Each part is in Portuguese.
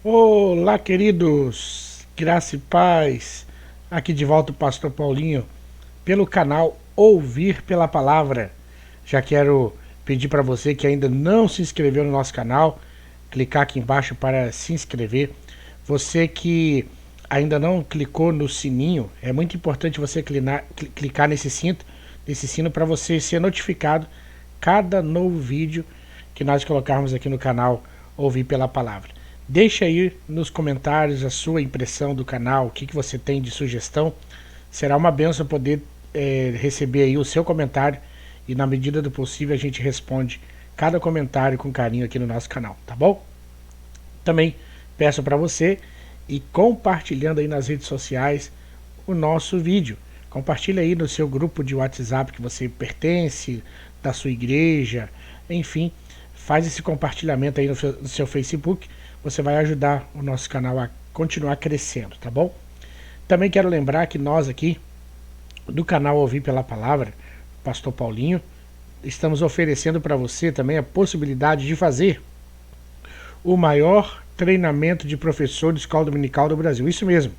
Olá, queridos, graça e paz. Aqui de volta o pastor Paulinho, pelo canal Ouvir pela Palavra. Já quero pedir para você que ainda não se inscreveu no nosso canal, clicar aqui embaixo para se inscrever. Você que ainda não clicou no sininho, é muito importante você clicar nesse sino para você ser notificado cada novo vídeo que nós colocarmos aqui no canal Ouvir pela Palavra. Deixa aí nos comentários a sua impressão do canal, o que você tem de sugestão. Será uma bênção poder receber aí o seu comentário e na medida do possível a gente responde cada comentário com carinho aqui no nosso canal, tá bom? Também peço para você ir compartilhando aí nas redes sociais o nosso vídeo. Compartilha aí no seu grupo de WhatsApp que você pertence, da sua igreja, enfim, faz esse compartilhamento aí no seu Facebook. Você vai ajudar o nosso canal a continuar crescendo, tá bom? Também quero lembrar que nós aqui, do canal Ouvir pela Palavra, Pastor Paulinho, estamos oferecendo para você também a possibilidade de fazer o maior treinamento de professor de escola dominical do Brasil. Isso mesmo.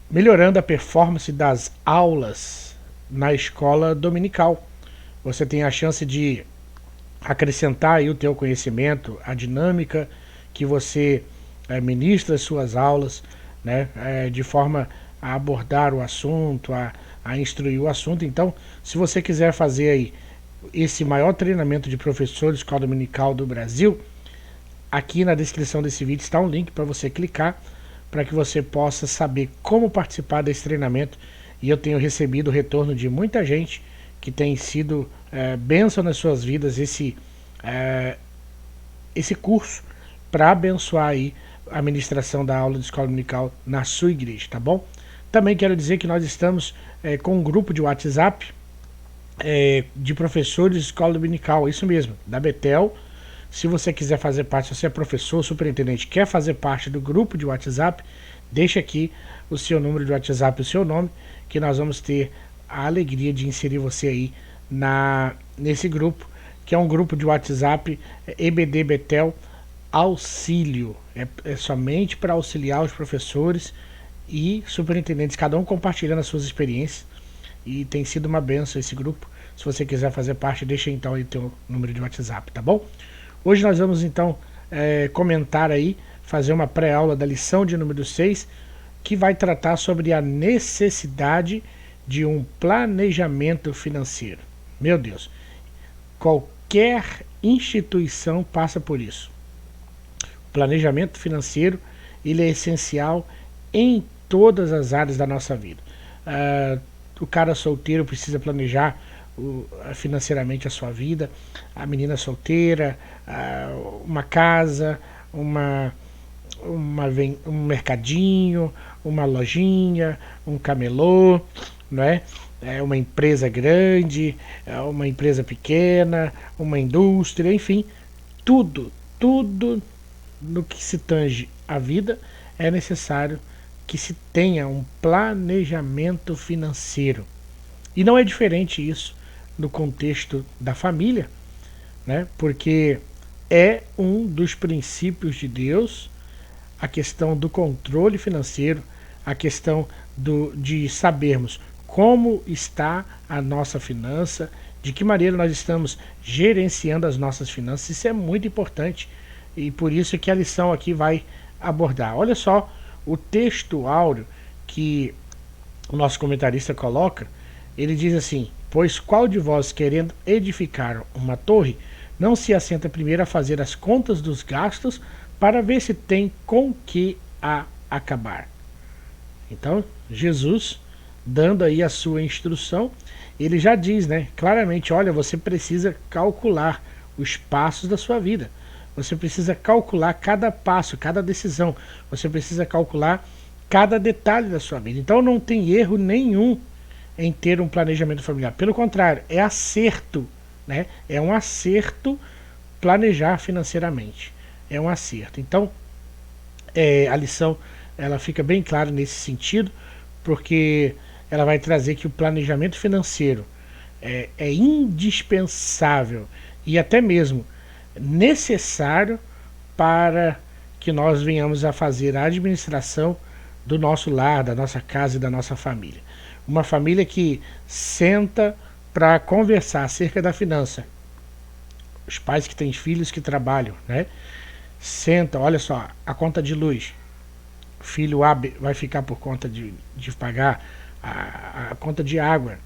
Melhorando a performance das aulas na escola dominical. Você tem a chance de acrescentar aí o teu conhecimento, a dinâmica que você ministra as suas aulas, né, de forma a abordar o assunto, a instruir o assunto. Então, se você quiser fazer aí esse maior treinamento de professor de escola dominical do Brasil, aqui na descrição desse vídeo está um link para você clicar, para que você possa saber como participar desse treinamento. E eu tenho recebido o retorno de muita gente que tem sido bênção nas suas vidas esse curso para abençoar aí a ministração da aula de escola dominical na sua igreja, tá bom? Também quero dizer que nós estamos com um grupo de WhatsApp de professores de escola dominical, isso mesmo, da Betel. Se você quiser fazer parte, se você é professor, superintendente, quer fazer parte do grupo de WhatsApp, deixa aqui o seu número de WhatsApp, o seu nome, que nós vamos ter a alegria de inserir você aí nesse grupo, que é um grupo de WhatsApp EBD Betel Auxílio. É somente para auxiliar os professores e superintendentes, cada um compartilhando as suas experiências, e tem sido uma benção esse grupo. Se você quiser fazer parte, deixa então aí o teu número de WhatsApp, tá bom? Hoje nós vamos então comentar aí, fazer uma pré-aula da lição de número 6, que vai tratar sobre a necessidade de um planejamento financeiro. Meu Deus, qualquer instituição passa por isso. O planejamento financeiro, ele é essencial em todas as áreas da nossa vida. O cara solteiro precisa planejar financeiramente a sua vida, a menina solteira, uma casa, um mercadinho, uma lojinha, um camelô, não é? Uma empresa grande, uma empresa pequena, uma indústria, enfim, tudo no que se tange à vida é necessário que se tenha um planejamento financeiro. E não é diferente isso no contexto da família, né? Porque é um dos princípios de Deus a questão do controle financeiro, a questão de sabermos como está a nossa finança, de que maneira nós estamos gerenciando as nossas finanças. Isso é muito importante e por isso que a lição aqui vai abordar. Olha só o texto áureo que o nosso comentarista coloca. Ele diz assim: pois qual de vós, querendo edificar uma torre, não se assenta primeiro a fazer as contas dos gastos para ver se tem com que a acabar? Então, Jesus, dando aí a sua instrução, ele já diz, né, claramente: olha, você precisa calcular os passos da sua vida. Você precisa calcular cada passo, cada decisão. Você precisa calcular cada detalhe da sua vida. Então não tem erro nenhum em ter um planejamento familiar. Pelo contrário, é acerto, né? É um acerto planejar financeiramente. É um acerto. Então, a lição ela fica bem clara nesse sentido, porque ela vai trazer que o planejamento financeiro é indispensável e até mesmo necessário para que nós venhamos a fazer a administração do nosso lar, da nossa casa e da nossa família. Uma família que senta para conversar acerca da finança. Os pais que têm filhos que trabalham, né? Sentam, olha só, a conta de luz. O filho A vai ficar por conta de pagar a conta de água.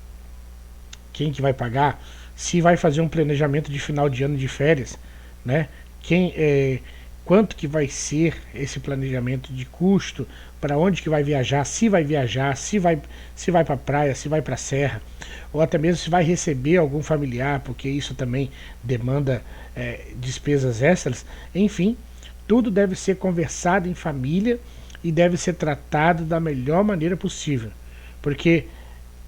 Quem que vai pagar? Se vai fazer um planejamento de final de ano de férias, né? Quanto que vai ser esse planejamento de custo, para onde que vai viajar, se vai para a praia, se vai para a serra, ou até mesmo se vai receber algum familiar, porque isso também demanda despesas extras. Enfim, tudo deve ser conversado em família e deve ser tratado da melhor maneira possível, porque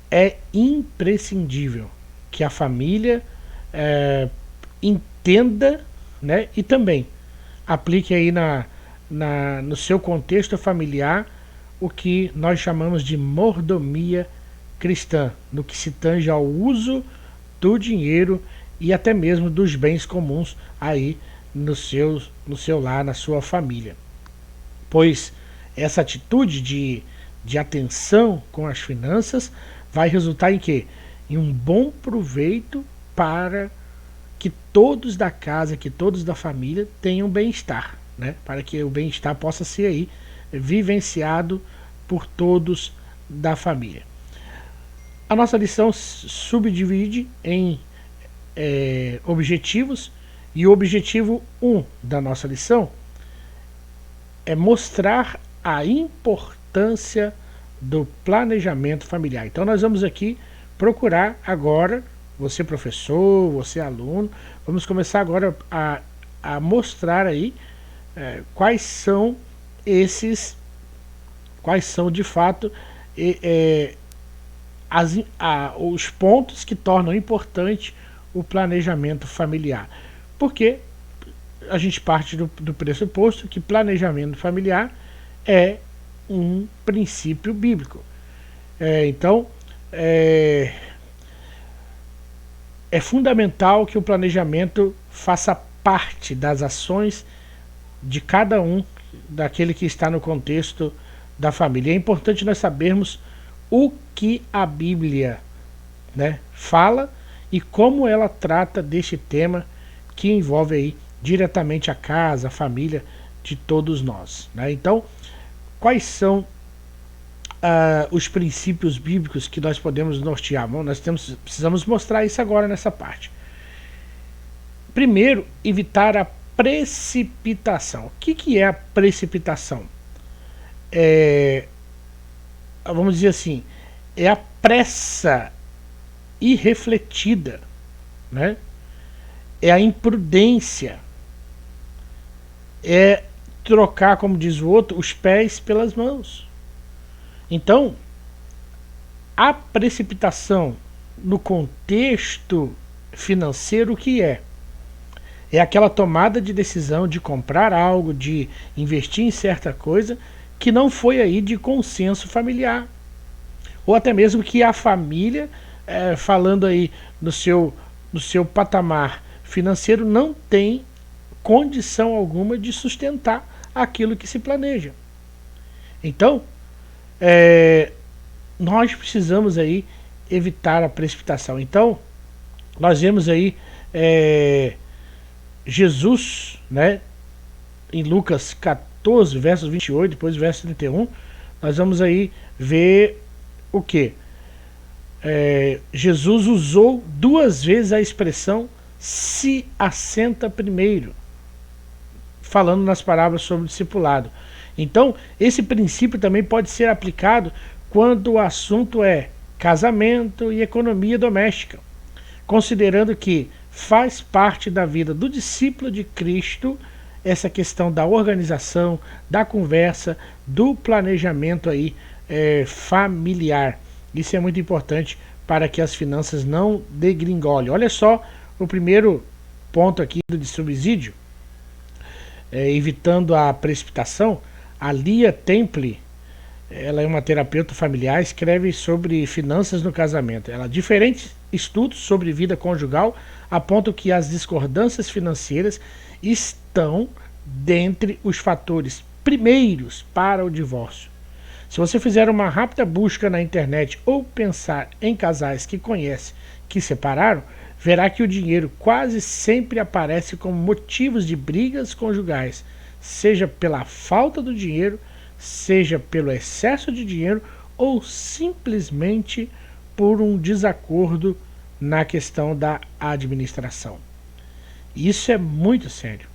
é imprescindível que a família entenda, né, e também aplique aí no seu contexto familiar o que nós chamamos de mordomia cristã, no que se tange ao uso do dinheiro e até mesmo dos bens comuns aí no seu lar, na sua família. Pois essa atitude de atenção com as finanças vai resultar em quê? Em um bom proveito para que todos da casa, que todos da família tenham bem-estar, né? Para que o bem-estar possa ser aí vivenciado por todos da família. A nossa lição subdivide em objetivos, e o objetivo 1 da nossa lição é mostrar a importância do planejamento familiar. Então nós vamos aqui procurar agora, você professor, você aluno, vamos começar agora a mostrar aí quais são de fato os pontos que tornam importante o planejamento familiar. Porque a gente parte do pressuposto que planejamento familiar é um princípio bíblico. Então, é fundamental que o planejamento faça parte das ações de cada um daquele que está no contexto da família. É importante nós sabermos o que a Bíblia, né, fala e como ela trata deste tema que envolve aí diretamente a casa, a família de todos nós, né? Então, quais são os princípios bíblicos que nós podemos nortear? Bom, precisamos mostrar isso agora nessa parte. Primeiro, evitar a precipitação. O que é a precipitação? Vamos dizer assim, é a pressa irrefletida, né? É a imprudência, é trocar, como diz o outro, os pés pelas mãos. Então, a precipitação no contexto financeiro, o que é? É aquela tomada de decisão de comprar algo, de investir em certa coisa, que não foi aí de consenso familiar. Ou até mesmo que a família, falando aí no seu patamar financeiro, não tem condição alguma de sustentar aquilo que se planeja. Então, nós precisamos aí evitar a precipitação. Então, nós vemos aí Jesus, né, em Lucas 14, versos 28, depois verso 31, nós vamos aí ver o que? Jesus usou 2 vezes a expressão se assenta primeiro, falando nas parábolas sobre o discipulado. Então, esse princípio também pode ser aplicado quando o assunto é casamento e economia doméstica, considerando que faz parte da vida do discípulo de Cristo essa questão da organização, da conversa, do planejamento aí familiar. Isso é muito importante para que as finanças não degringolem. Olha só o primeiro ponto aqui do subsídio, evitando a precipitação. A Lia Temple, ela é uma terapeuta familiar, escreve sobre finanças no casamento. Diferentes estudos sobre vida conjugal apontam que as discordâncias financeiras estão dentre os fatores primeiros para o divórcio. Se você fizer uma rápida busca na internet ou pensar em casais que conhece que separaram, verá que o dinheiro quase sempre aparece como motivos de brigas conjugais, seja pela falta do dinheiro, seja pelo excesso de dinheiro ou simplesmente por um desacordo na questão da administração. Isso é muito sério.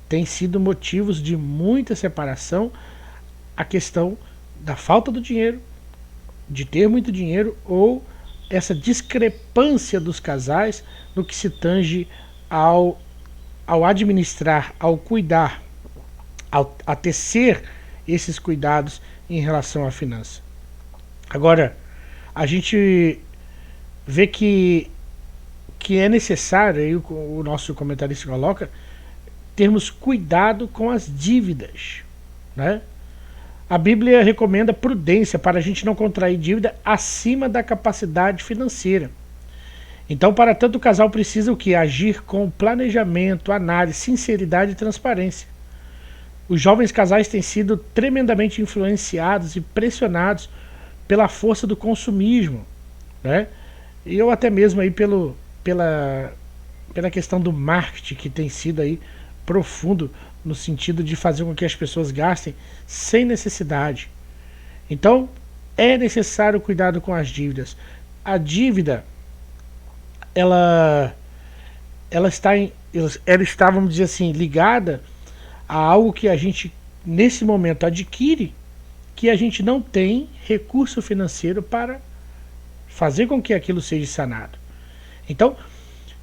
Tem sido motivos de muita separação a questão da falta do dinheiro, de ter muito dinheiro, ou essa discrepância dos casais no que se tange ao administrar, ao cuidar, a tecer esses cuidados em relação à finança. Agora, a gente vê que é necessário, aí o nosso comentarista coloca, termos cuidado com as dívidas, né? A Bíblia recomenda prudência para a gente não contrair dívida acima da capacidade financeira. Então, para tanto, o casal precisa o quê? Agir com planejamento, análise, sinceridade e transparência. Os jovens casais têm sido tremendamente influenciados e pressionados pela força do consumismo, né? E eu até mesmo aí pela questão do marketing, que tem sido aí profundo no sentido de fazer com que as pessoas gastem sem necessidade. Então, é necessário cuidado com as dívidas. A dívida, ela está, vamos dizer assim, ligada a algo que a gente, nesse momento, adquire, que a gente não tem recurso financeiro para fazer com que aquilo seja sanado. Então,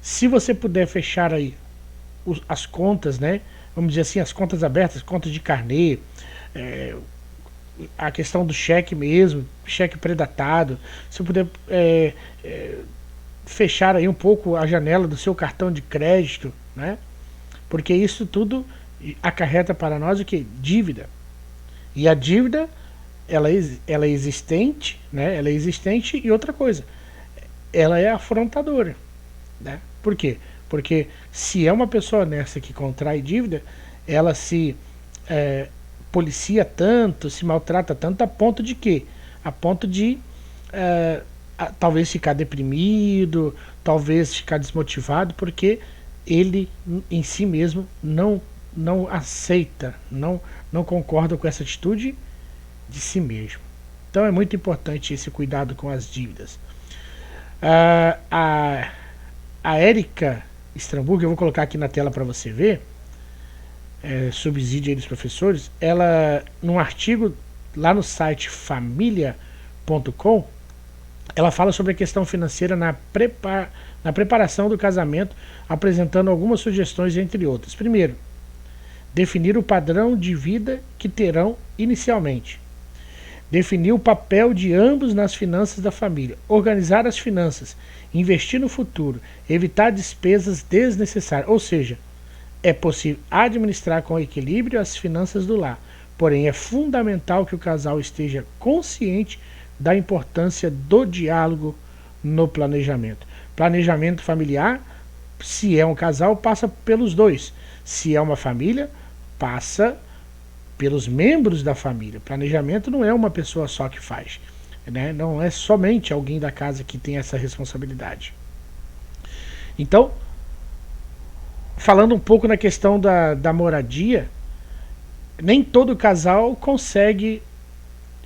se você puder fechar aí as contas, né? Vamos dizer assim, as contas abertas, contas de carnê, a questão do cheque mesmo, cheque predatado, se puder fechar aí um pouco a janela do seu cartão de crédito, né? Porque isso tudo acarreta para nós o que? Dívida. E a dívida, ela é existente, né? Ela é existente, e outra coisa, ela é afrontadora, né? Por quê? Porque se é uma pessoa honesta que contrai dívida, ela se policia tanto, se maltrata tanto, a ponto de quê? A ponto de talvez ficar deprimido, talvez ficar desmotivado, porque ele em si mesmo não aceita, não concorda com essa atitude de si mesmo. Então é muito importante esse cuidado com as dívidas. A Érica Stramburg, eu vou colocar aqui na tela para você ver, subsídio aí dos professores, ela, num artigo lá no site família.com, ela fala sobre a questão financeira na preparação do casamento, apresentando algumas sugestões, entre outras. Primeiro, definir o padrão de vida que terão inicialmente. Definir o papel de ambos nas finanças da família. Organizar as finanças. Investir no futuro. Evitar despesas desnecessárias. Ou seja, é possível administrar com equilíbrio as finanças do lar. Porém, é fundamental que o casal esteja consciente da importância do diálogo no planejamento. Planejamento familiar, se é um casal, passa pelos dois. Se é uma família, passa pelos membros da família. Planejamento não é uma pessoa só que faz, né? Não é somente alguém da casa que tem essa responsabilidade. Então, falando um pouco na questão da moradia, nem todo casal consegue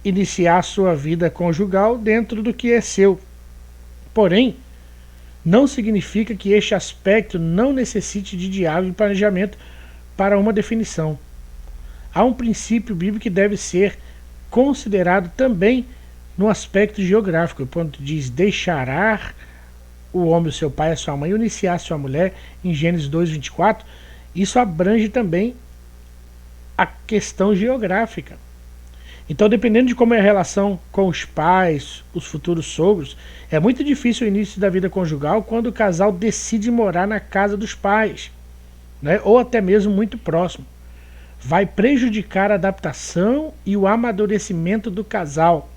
iniciar a sua vida conjugal dentro do que é seu. Porém, não significa que este aspecto não necessite de diálogo e planejamento para uma definição. Há um princípio bíblico que deve ser considerado também no aspecto geográfico, quando diz: deixará o homem o seu pai e a sua mãe, iniciar a sua mulher, em Gênesis 2:24. Isso abrange também a questão geográfica. Então, dependendo de como é a relação com os pais, os futuros sogros, é muito difícil o início da vida conjugal quando o casal decide morar na casa dos pais, né? Ou até mesmo muito próximo. Vai prejudicar a adaptação e o amadurecimento do casal,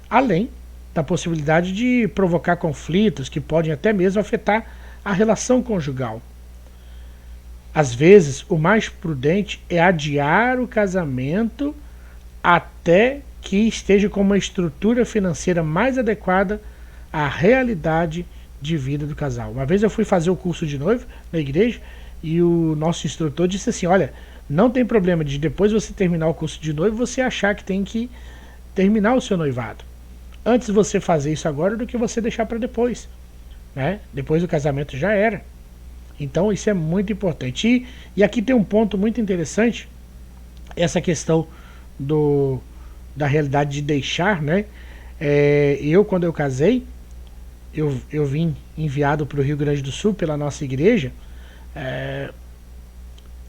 além da possibilidade de provocar conflitos que podem até mesmo afetar a relação conjugal. Às vezes, o mais prudente é adiar o casamento até que esteja com uma estrutura financeira mais adequada à realidade de vida do casal. Uma vez eu fui fazer o curso de noivo na igreja e o nosso instrutor disse assim: olha, não tem problema de depois você terminar o curso de noivo você achar que tem que terminar o seu noivado. Antes você fazer isso agora do que você deixar para depois, né? Depois do casamento já era. Então isso é muito importante. E aqui tem um ponto muito interessante, essa questão do, da realidade de deixar, né? Quando eu casei, eu vim enviado para o Rio Grande do Sul pela nossa igreja,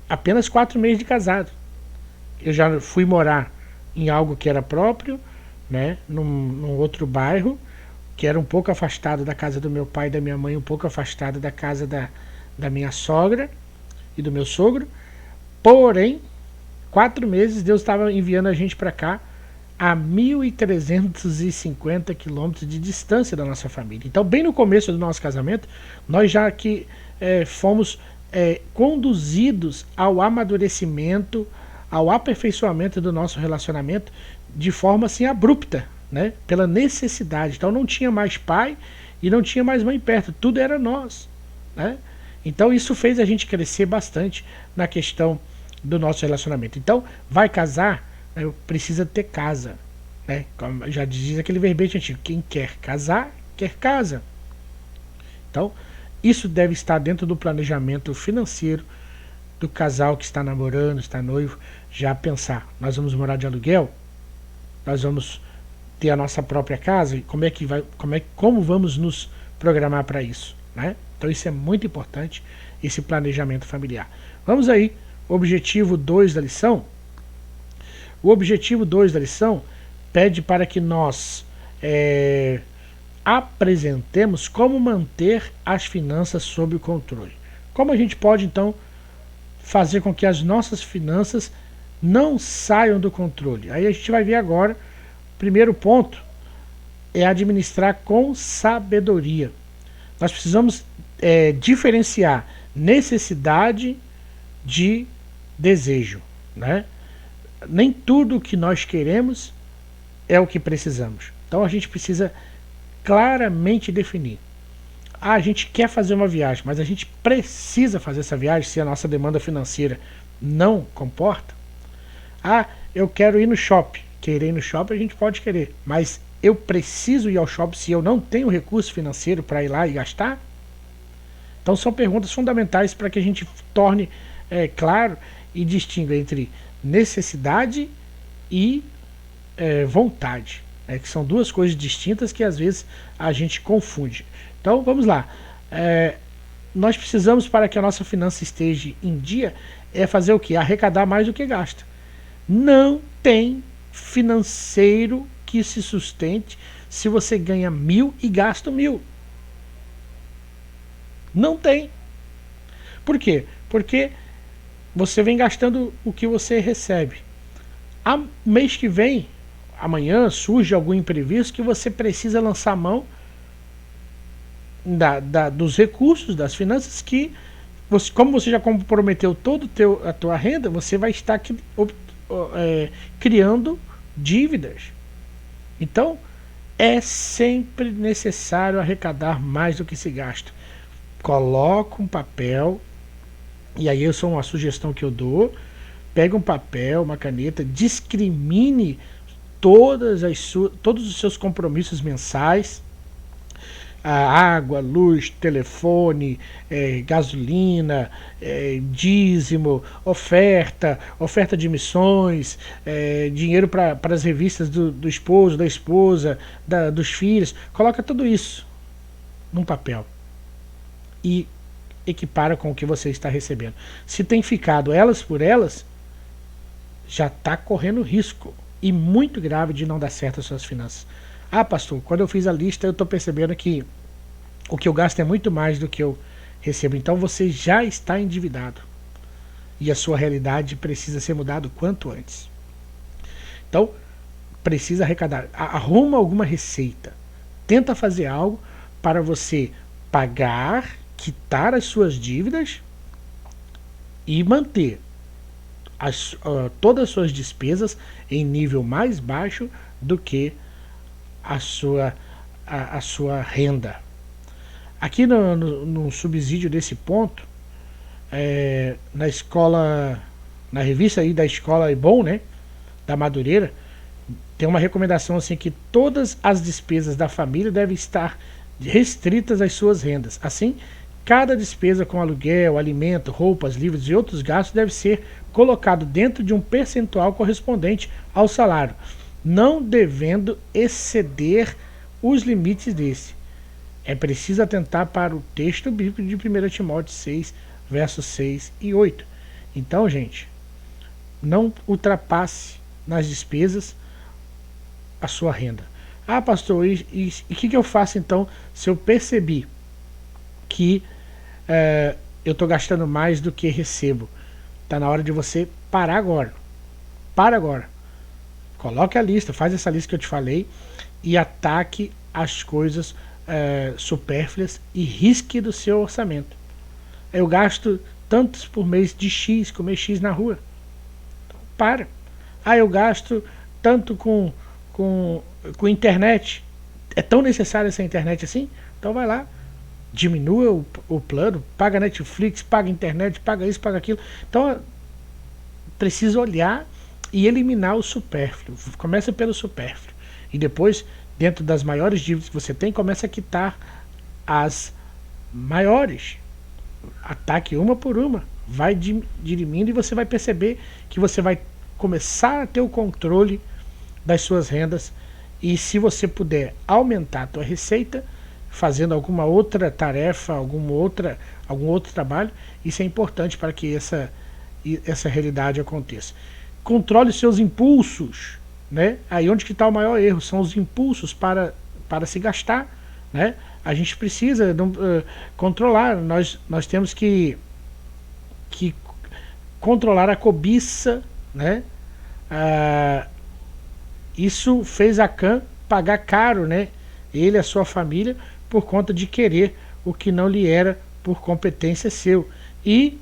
apenas 4 meses de casado. Eu já fui morar em algo que era próprio, né? Num outro bairro, que era um pouco afastado da casa do meu pai e da minha mãe, um pouco afastado da casa da minha sogra e do meu sogro. Porém, 4 meses Deus estava enviando a gente para cá a 1.350 quilômetros de distância da nossa família. Então, bem no começo do nosso casamento, nós já que fomos conduzidos ao amadurecimento, ao aperfeiçoamento do nosso relacionamento de forma assim abrupta, né? Pela necessidade. Então não tinha mais pai e não tinha mais mãe perto, tudo era nós, né? Então isso fez a gente crescer bastante na questão do nosso relacionamento. Então, vai casar, né, precisa ter casa, né? Como já diz aquele verbete antigo, quem quer casar, quer casa. Então, isso deve estar dentro do planejamento financeiro do casal que está namorando, está noivo, já pensar, nós vamos morar de aluguel, nós vamos ter a nossa própria casa, e como vamos nos programar para isso, né? Então isso é muito importante, esse planejamento familiar. Vamos aí, objetivo 2 da lição. O objetivo 2 da lição pede para que nós apresentemos como manter as finanças sob o controle. Como a gente pode então fazer com que as nossas finanças não saiam do controle? Aí a gente vai ver agora. Primeiro ponto é administrar com sabedoria. Nós precisamos diferenciar necessidade de desejo, né? Nem tudo que nós queremos é o que precisamos. Então a gente precisa claramente definir. A gente quer fazer uma viagem, mas a gente precisa fazer essa viagem se a nossa demanda financeira não comporta. Eu quero ir no shopping. Querer ir no shopping a gente pode querer, mas eu preciso ir ao shopping se eu não tenho recurso financeiro para ir lá e gastar? Então são perguntas fundamentais para que a gente torne claro e distinga entre necessidade e vontade, que são duas coisas distintas que às vezes a gente confunde. Então vamos lá. Nós precisamos, para que a nossa finança esteja em dia, fazer o que? Arrecadar mais do que gasta. Não tem financeiro que se sustente se você ganha 1.000 e gasta 1.000. Não tem. Por quê? Porque você vem gastando o que você recebe. Mês que vem, amanhã, surge algum imprevisto que você precisa lançar mão dos recursos, das finanças, que você, como você já comprometeu toda a tua renda, você vai estar criando dívidas. Então, é sempre necessário arrecadar mais do que se gasta. Coloca um papel, e aí isso é uma sugestão que eu dou, pega um papel, uma caneta, discrimine todos os seus compromissos mensais, a água, luz, telefone, gasolina, dízimo, oferta de missões, dinheiro para as revistas do esposo, da esposa, dos filhos. Coloca tudo isso num papel e equipara com o que você está recebendo. Se tem ficado elas por elas, já está correndo risco e muito grave de não dar certo as suas finanças. Pastor, quando eu fiz a lista eu estou percebendo que o que eu gasto é muito mais do que eu recebo. Então você já está endividado e a sua realidade precisa ser mudada o quanto antes. Então precisa arrecadar. Arruma alguma receita. Tenta fazer algo para você pagar, quitar as suas dívidas e manter todas as suas despesas em nível mais baixo do que a sua renda. Aqui no subsídio desse ponto, na escola, na revista aí da escola é bom, né, da Madureira, tem uma recomendação assim que todas as despesas da família devem estar restritas às suas rendas. Assim, cada despesa com aluguel, alimento, roupas, livros e outros gastos deve ser colocado dentro de um percentual correspondente ao salário, não devendo exceder os limites desse. É preciso atentar para o texto bíblico de 1 Timóteo 6, versos 6 e 8. Então, gente, não ultrapasse nas despesas a sua renda. Ah, pastor, e o que eu faço então se eu percebi que eu estou gastando mais do que recebo? Está na hora de você parar agora. Para agora. Coloque a lista, faz essa lista que eu te falei e ataque as coisas supérfluas e risque do seu orçamento. Eu gasto tantos por mês de X, comer X na rua. Então, para. Ah, eu gasto tanto com internet. É tão necessária essa internet assim? Então vai lá, diminua o plano, paga Netflix, paga internet, paga isso, paga aquilo. Então precisa olhar e eliminar o supérfluo. Começa pelo supérfluo e depois, dentro das maiores dívidas que você tem, começa a quitar as maiores. Ataque uma por uma, vai dirimindo e você vai perceber que você vai começar a ter o controle das suas rendas. E se você puder aumentar a tua receita fazendo alguma outra tarefa, algum outro trabalho, isso é importante para que essa realidade aconteça. Controle seus impulsos, né? Aí onde que está o maior erro? São os impulsos para se gastar, né? A gente precisa controlar, nós temos que controlar a cobiça, né? Isso fez Acã pagar caro, né? Ele e a sua família, por conta de querer o que não lhe era por competência seu. E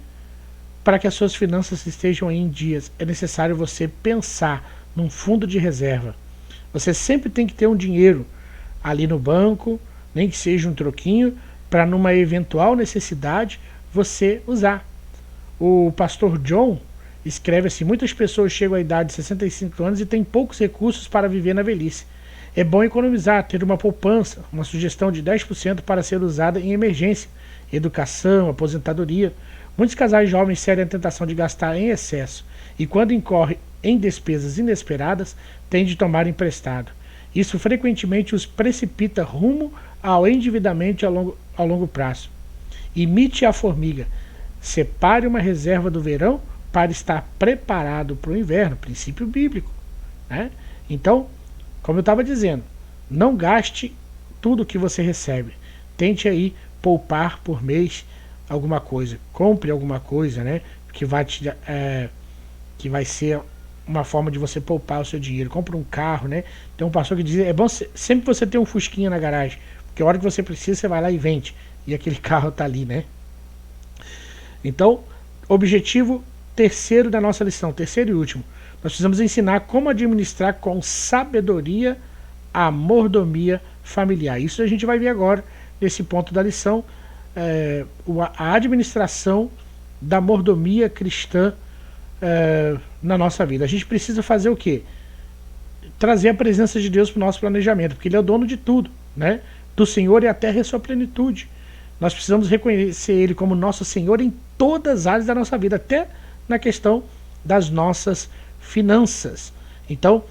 para que as suas finanças estejam em dias, é necessário você pensar num fundo de reserva. Você sempre tem que ter um dinheiro ali no banco, nem que seja um troquinho, para numa eventual necessidade você usar. O pastor John escreve assim: muitas pessoas chegam à idade de 65 anos e têm poucos recursos para viver na velhice. É bom economizar, ter uma poupança, uma sugestão de 10% para ser usada em emergência, educação, aposentadoria. Muitos casais jovens cedem à tentação de gastar em excesso e, quando incorrem em despesas inesperadas, têm de tomar emprestado. Isso frequentemente os precipita rumo ao endividamento ao longo prazo. Imite a formiga. Separe uma reserva do verão para estar preparado para o inverno. Princípio bíblico, né? Então, como eu estava dizendo, não gaste tudo que você recebe. Tente aí poupar por mês alguma coisa. Compre alguma coisa, né? Que vai ser uma forma de você poupar o seu dinheiro. Compre um carro, né? Tem um pastor que diz: é bom sempre você ter um fusquinha na garagem, porque a hora que você precisa, você vai lá e vende. E aquele carro está ali, né? Então, objetivo terceiro da nossa lição, terceiro e último. Nós precisamos ensinar como administrar com sabedoria a mordomia familiar. Isso a gente vai ver agora, nesse ponto da lição, a administração da mordomia cristã na nossa vida. A gente precisa fazer o quê? Trazer a presença de Deus para o nosso planejamento, porque Ele é o dono de tudo, né? Do Senhor e a terra é sua plenitude. Nós precisamos reconhecer Ele como nosso Senhor em todas as áreas da nossa vida, até na questão das nossas finanças. Então,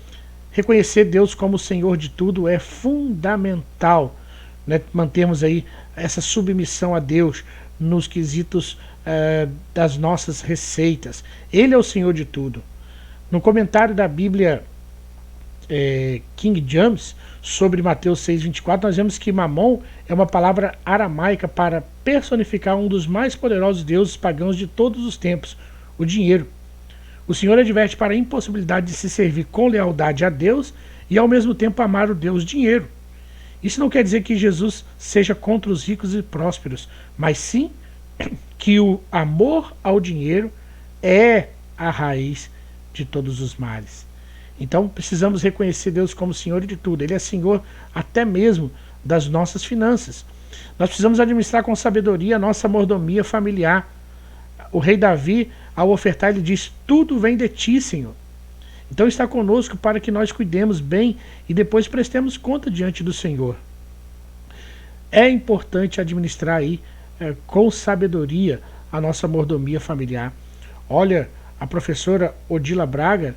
reconhecer Deus como Senhor de tudo é fundamental, né? Mantermos aí essa submissão a Deus nos quesitos das nossas receitas. Ele é o Senhor de tudo. No comentário da Bíblia King James sobre Mateus 6,24, nós vemos que Mamon é uma palavra aramaica para personificar um dos mais poderosos deuses pagãos de todos os tempos, o dinheiro. O Senhor adverte para a impossibilidade de se servir com lealdade a Deus e ao mesmo tempo amar o Deus dinheiro. Isso não quer dizer que Jesus seja contra os ricos e prósperos, mas sim que o amor ao dinheiro é a raiz de todos os males. Então precisamos reconhecer Deus como Senhor de tudo. Ele é Senhor até mesmo das nossas finanças. Nós precisamos administrar com sabedoria a nossa mordomia familiar. O rei Davi, ao ofertar, ele diz: tudo vem de ti, Senhor. Então está conosco para que nós cuidemos bem e depois prestemos conta diante do Senhor. É importante administrar aí com sabedoria a nossa mordomia familiar. Olha, a professora Odila Braga,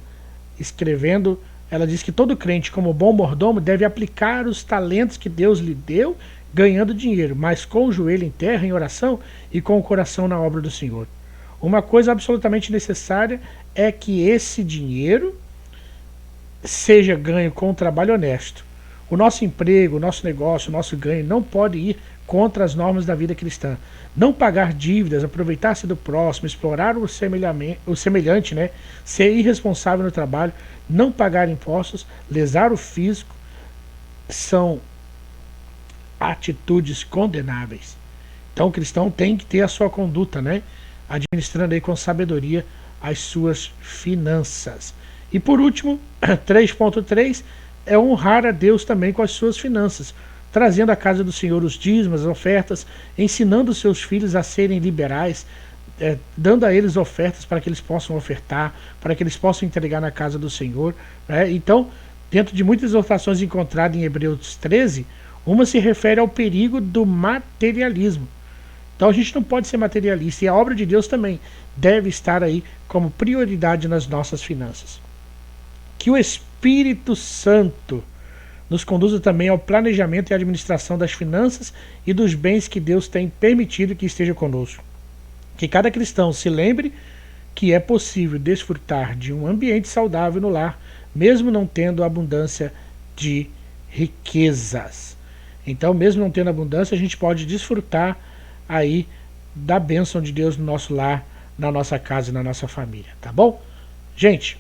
escrevendo, ela diz que todo crente, como bom mordomo, deve aplicar os talentos que Deus lhe deu, ganhando dinheiro, mas com o joelho em terra, em oração, e com o coração na obra do Senhor. Uma coisa absolutamente necessária é que esse dinheiro seja ganho com um trabalho honesto. O nosso emprego, o nosso negócio, o nosso ganho não pode ir contra as normas da vida cristã. Não pagar dívidas, aproveitar-se do próximo, explorar o semelhante, né? Ser irresponsável no trabalho, não pagar impostos, lesar o físico, são atitudes condenáveis. Então o cristão tem que ter a sua conduta, né? Administrando aí com sabedoria as suas finanças. E por último, 3.3 é honrar a Deus também com as suas finanças, trazendo à casa do Senhor os dízimos, as ofertas, ensinando os seus filhos a serem liberais, dando a eles ofertas para que eles possam ofertar, para que eles possam entregar na casa do Senhor. Né? Então, dentro de muitas exortações encontradas em Hebreus 13, uma se refere ao perigo do materialismo. Então a gente não pode ser materialista, e a obra de Deus também deve estar aí como prioridade nas nossas finanças. Que o Espírito Santo nos conduza também ao planejamento e administração das finanças e dos bens que Deus tem permitido que esteja conosco. Que cada cristão se lembre que é possível desfrutar de um ambiente saudável no lar, mesmo não tendo abundância de riquezas. Então, mesmo não tendo abundância, a gente pode desfrutar aí da bênção de Deus no nosso lar, na nossa casa e na nossa família, tá bom? Gente,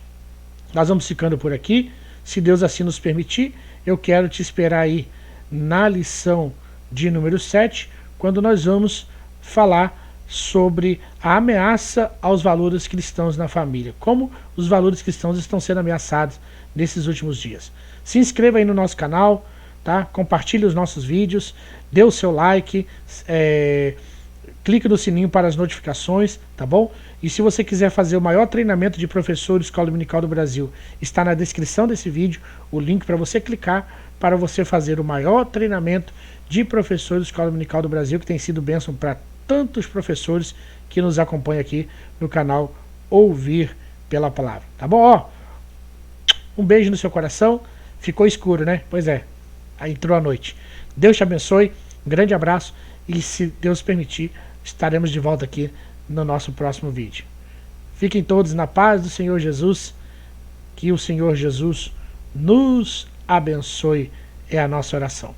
nós vamos ficando por aqui. Se Deus assim nos permitir, eu quero te esperar aí na lição de número 7, quando nós vamos falar sobre a ameaça aos valores cristãos na família, como os valores cristãos estão sendo ameaçados nesses últimos dias. Se inscreva aí no nosso canal, tá? Compartilhe os nossos vídeos, dê o seu like, clique no sininho para as notificações, tá bom? E se você quiser fazer o maior treinamento de professor de Escola Dominical do Brasil, está na descrição desse vídeo o link para você clicar para você fazer o maior treinamento de professor de Escola Dominical do Brasil, que tem sido bênção para tantos professores que nos acompanham aqui no canal Ouvir pela Palavra, tá bom? Ó, um beijo no seu coração. Ficou escuro, né? Pois é, aí entrou a noite. Deus te abençoe, um grande abraço e, se Deus permitir, estaremos de volta aqui no nosso próximo vídeo. Fiquem todos na paz do Senhor Jesus, que o Senhor Jesus nos abençoe, é a nossa oração.